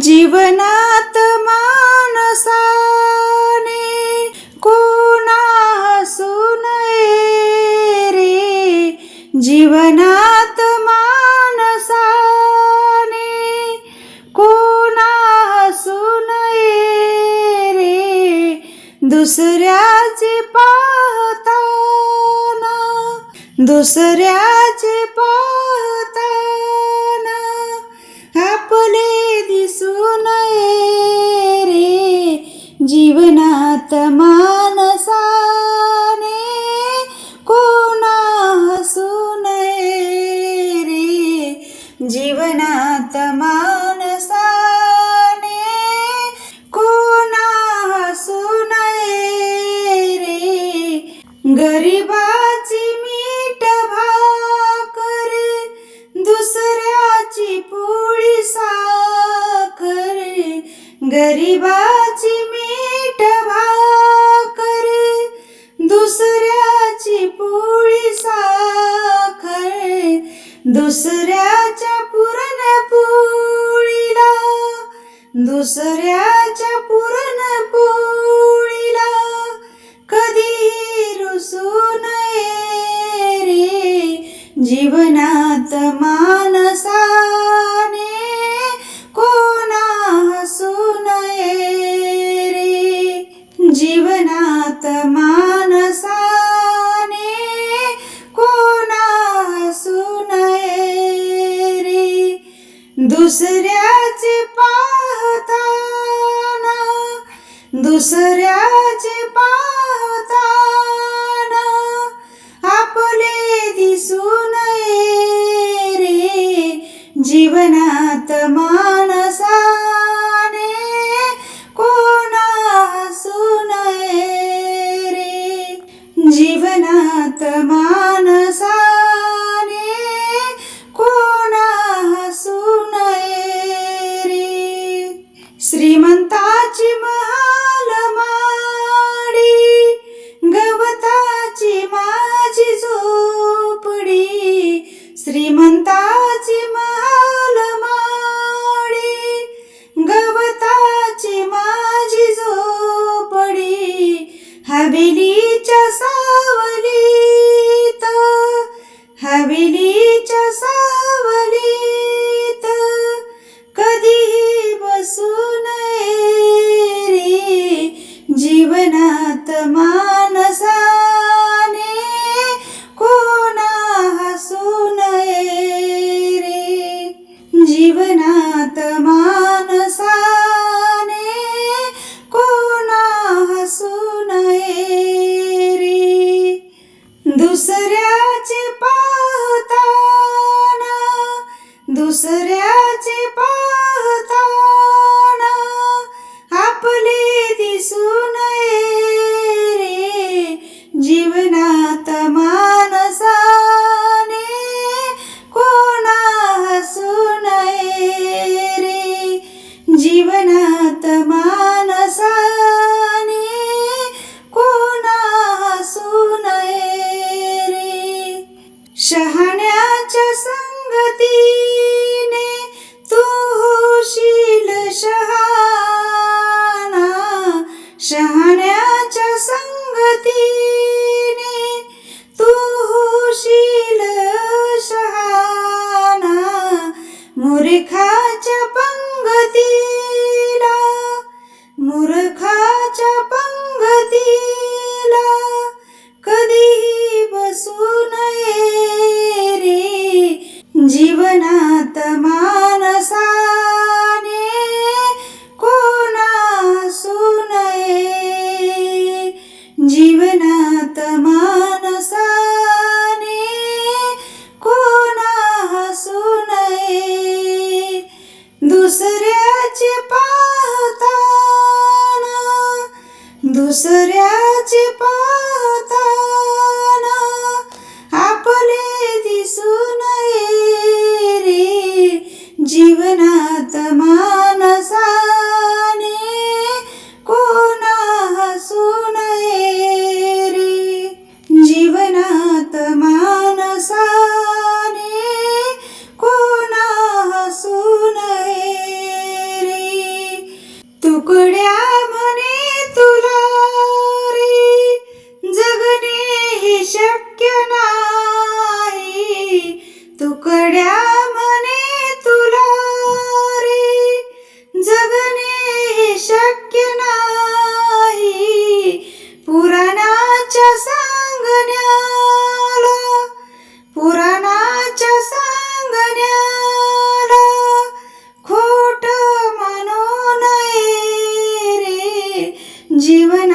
जीवनात माणसाने कोणा हसू नये रे. जीवनात माणसाने कोणा हसू नये रे. दुसऱ्याचे पाहताना आपले दिसू नये रे. जीवनात माणसाने कोणा हसू नये रे. जीवनात माणसाने कोणा हसू नये रे. गरिबाची मीठ भाकर दुसऱ्याची पोळी साखर. गरिबाची मीठ भाकर दुसऱ्याची पोळी साखर. दुसऱ्याच्या पुरणपोळीला कधी रुसू नये रे. जीवनात माणसाने कोणा हसू नये रे. जीवनात माणसाने कोणा हसू नये रे. दुसऱ्याचे पाहताना आपले दिसू नये रे. जीवनात माणसाने कोणा हसू नये रे. जीवनात माणसाने कोणा हसू नये रे. श्रीमंताची महाल माडी गवताची माझी झोपडी. श्रीमंताची महाल माडी गवताची माझी झोपडी. हवेलीच्या सावलीत कधीही बसू नये रे. जीवनात माणसाने कोणा हसू नये रे. जीवनात माणसाने कोणा हसू नये रे. दुसऱ्याचे पाहताना आपले दिसू नये रे. जीवनात माणसाने कोणा हसू नये रे. जीवनात माणसाने कोणा हसू नये रे. शहाण्याच्या संगतीने तू होशील शहाणा. शहाण्याच्या संगतीने तू होशील शहाणा. मूर्खाच्या पंगतीला कधीही बसू नये रे. जीवनात माणसाने कोणा हसू नये. जीवनात माणसाने कोणा हसू नये. दुसऱ्याचे पाहताना आपले दिसू नये रे. जीवनात माणसाने कोणा हसू नये रे. जीवनात माणसाने कोणा हसू नये रे. जीवनात